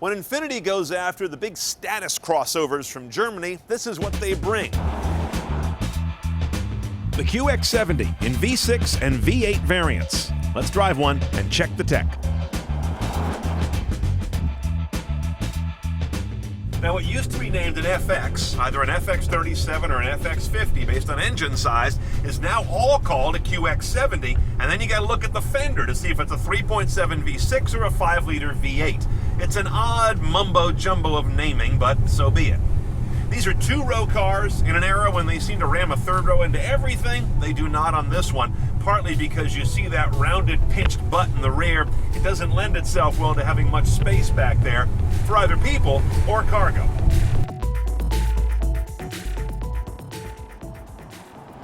When Infiniti goes after the big status crossovers from Germany, this is what they bring. The QX70 in V6 and V8 variants. Let's drive one and check the tech. Now, what used to be named an FX, either an FX37 or an FX50 based on engine size, is now all called a QX70, and then you got to look at the fender to see if it's a 3.7 V6 or a 5-liter V8. It's an odd mumbo-jumbo of naming, but so be it. These are two-row cars in an era when they seem to ram a third row into everything. They do not on this one, partly because you see that rounded, pinched butt in the rear. It doesn't lend itself well to having much space back there for either people or cargo.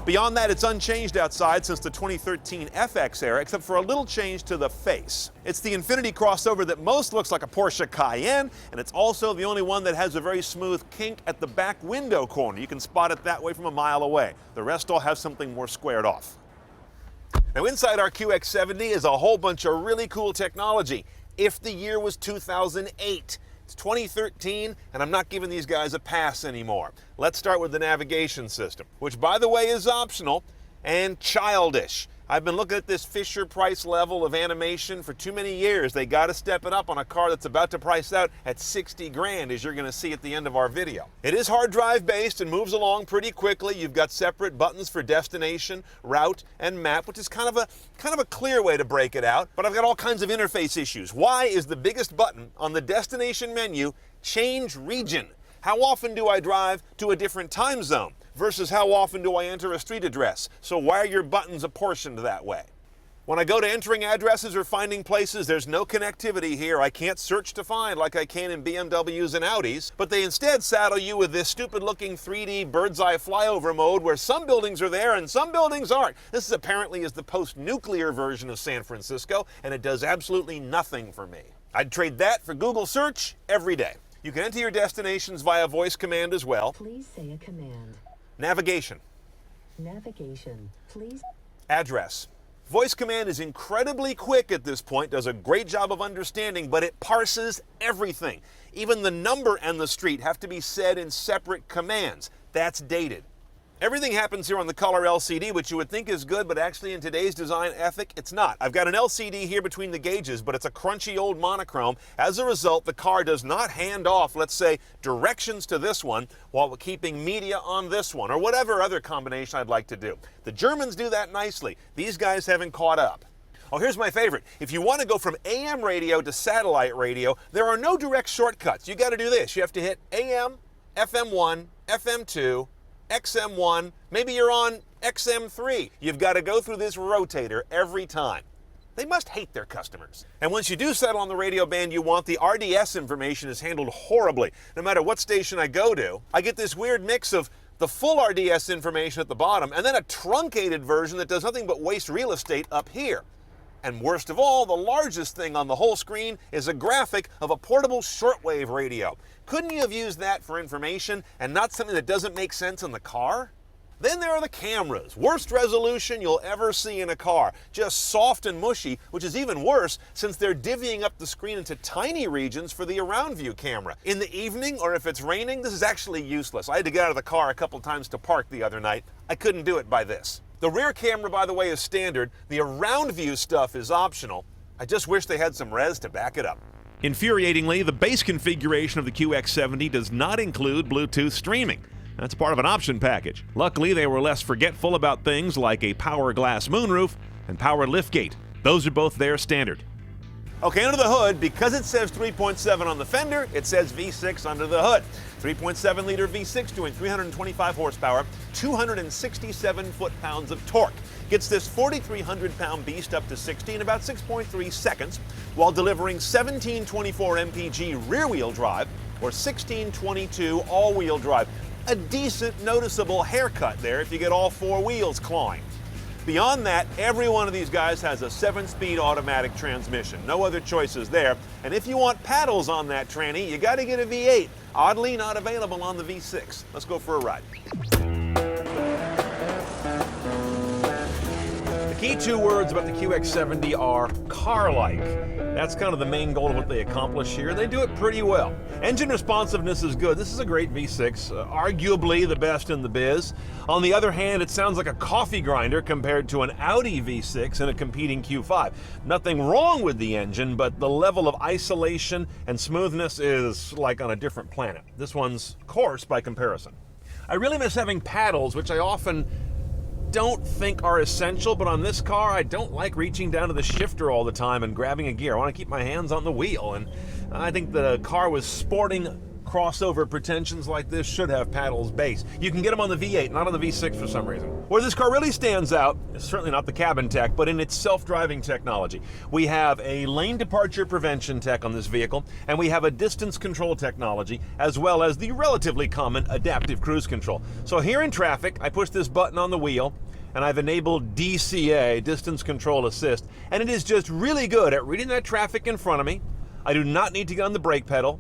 Beyond that, it's unchanged outside since the 2013 FX era, except for a little change to the face. It's the Infiniti crossover that most looks like a Porsche Cayenne, and it's also the only one that has a very smooth kink at the back window corner. You can spot it that way from a mile away. The rest all have something more squared off. Now, inside our QX70 is a whole bunch of really cool technology. If the year was 2008, it's 2013, and I'm not giving these guys a pass anymore. Let's start with the navigation system, which, by the way, is optional and childish. I've been looking at this Fisher-Price level of animation for too many years. They got to step it up on a car that's about to price out at 60 grand, as you're going to see at the end of our video. It is hard drive based and moves along pretty quickly. You've got separate buttons for destination, route, and map, which is kind of a clear way to break it out. But I've got all kinds of interface issues. Why is the biggest button on the destination menu change region? How often do I drive to a different time zone versus how often do I enter a street address? So why are your buttons apportioned that way? When I go to entering addresses or finding places, there's no connectivity here. I can't search to find like I can in BMWs and Audis, but they instead saddle you with this stupid-looking 3D bird's-eye flyover mode where some buildings are there and some buildings aren't. This is apparently the post-nuclear version of San Francisco, and it does absolutely nothing for me. I'd trade that for Google search every day. You can enter your destinations via voice command as well. Please say a command. Navigation. Navigation, please. Address. Voice command is incredibly quick at this point, does a great job of understanding, but it parses everything. Even the number and the street have to be said in separate commands. That's dated. Everything happens here on the color LCD, which you would think is good, but actually in today's design ethic, it's not. I've got an LCD here between the gauges, but it's a crunchy old monochrome. As a result, the car does not hand off, let's say, directions to this one while keeping media on this one, or whatever other combination I'd like to do. The Germans do that nicely. These guys haven't caught up. Oh, here's my favorite. If you want to go from AM radio to satellite radio, there are no direct shortcuts. You got to do this. You have to hit AM, FM1, FM2, XM1, maybe you're on XM3. You've got to go through this rotator every time. They must hate their customers. And once you do settle on the radio band you want, the RDS information is handled horribly. No matter what station I go to, I get this weird mix of the full RDS information at the bottom and then a truncated version that does nothing but waste real estate up here. And worst of all, the largest thing on the whole screen is a graphic of a portable shortwave radio. Couldn't you have used that for information and not something that doesn't make sense in the car? Then there are the cameras. Worst resolution you'll ever see in a car. Just soft and mushy, which is even worse since they're divvying up the screen into tiny regions for the around view camera. In the evening, or if it's raining, this is actually useless. I had to get out of the car a couple times to park the other night. I couldn't do it by this. The rear camera, by the way, is standard. The around view stuff is optional. I just wish they had some res to back it up. Infuriatingly, the base configuration of the QX70 does not include Bluetooth streaming. That's part of an option package. Luckily, they were less forgetful about things like a power glass moonroof and power liftgate. Those are both there standard. Okay, under the hood, because it says 3.7 on the fender, it says V6 under the hood. 3.7 liter V6 doing 325 horsepower, 267 foot-pounds of torque. Gets this 4,300 pound beast up to 60 in about 6.3 seconds, while delivering 1724 mpg rear-wheel drive or 1622 all-wheel drive. A decent, noticeable haircut there if you get all four wheels clawing. Beyond that, every one of these guys has a 7-speed automatic transmission. No other choices there. And if you want paddles on that tranny, you got to get a V8. Oddly not available on the V6. Let's go for a ride. The Key two words about the QX70 are car-like. That's kind of the main goal of what they accomplish here. They do it pretty well. Engine responsiveness is good. This is a great V6, arguably the best in the biz. On the other hand, it sounds like a coffee grinder compared to an Audi V6 in a competing Q5. Nothing wrong with the engine, but the level of isolation and smoothness is like on a different planet. This one's coarse by comparison. I really miss having paddles, which I often don't think are essential, but on this car, I don't like reaching down to the shifter all the time and grabbing a gear. I want to keep my hands on the wheel, and I think the car with sporting crossover pretensions like this should have paddles base. You can get them on the V8, not on the V6 for some reason. Where this car really stands out is certainly not the cabin tech, but in its self-driving technology. We have a lane departure prevention tech on this vehicle, and we have a distance control technology, as well as the relatively common adaptive cruise control. So here in traffic, I push this button on the wheel, and I've enabled DCA, Distance Control Assist, and it is just really good at reading that traffic in front of me. I do not need to get on the brake pedal,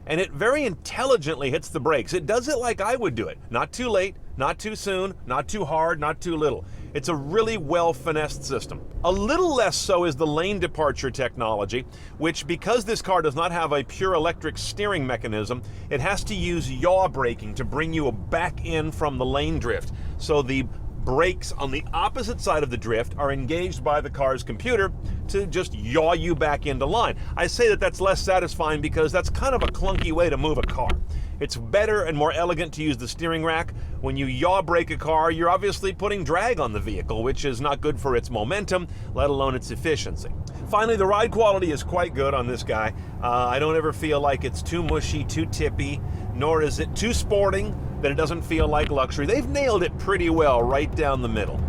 and it very intelligently hits the brakes. It does it like I would do it. Not too late, not too soon, not too hard, not too little. It's a really well-finessed system. A little less so is the lane departure technology, which, because this car does not have a pure electric steering mechanism, it has to use yaw braking to bring you back in from the lane drift. So the brakes on the opposite side of the drift are engaged by the car's computer to just yaw you back into line. I say that that's less satisfying because that's kind of a clunky way to move a car. It's better and more elegant to use the steering rack. When you yaw brake a car, you're obviously putting drag on the vehicle, which is not good for its momentum, let alone its efficiency. Finally, the ride quality is quite good on this guy. I don't ever feel like it's too mushy, too tippy, nor is it too sporting that it doesn't feel like luxury. They've nailed it pretty well right down the middle.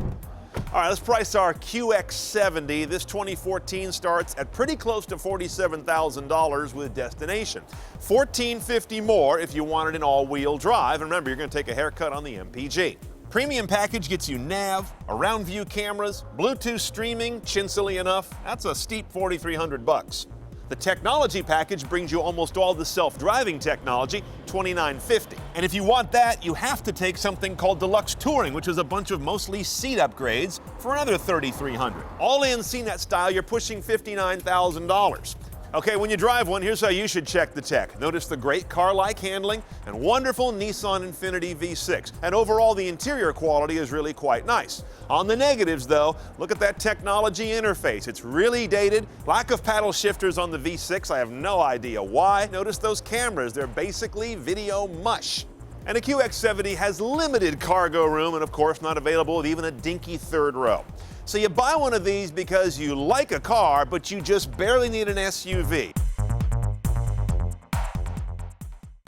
All right, let's price our QX70. This 2014 starts at pretty close to $47,000 with destination. $1,450 more if you wanted an all-wheel drive. And remember, you're going to take a haircut on the MPG. Premium package gets you nav, around view cameras, Bluetooth streaming, chintzy enough. That's a steep $4,300. The technology package brings you almost all the self-driving technology, $2,950. And if you want that, you have to take something called Deluxe Touring, which is a bunch of mostly seat upgrades for another $3,300. All in CNET style, you're pushing $59,000. Okay, when you drive one, here's how you should check the tech. Notice the great car-like handling and wonderful Nissan Infiniti V6. And overall, the interior quality is really quite nice. On the negatives, though, look at that technology interface. It's really dated. Lack of paddle shifters on the V6. I have no idea why. Notice those cameras. They're basically video mush. And the QX70 has limited cargo room and, of course, not available with even a dinky third row. So you buy one of these because you like a car, but you just barely need an SUV.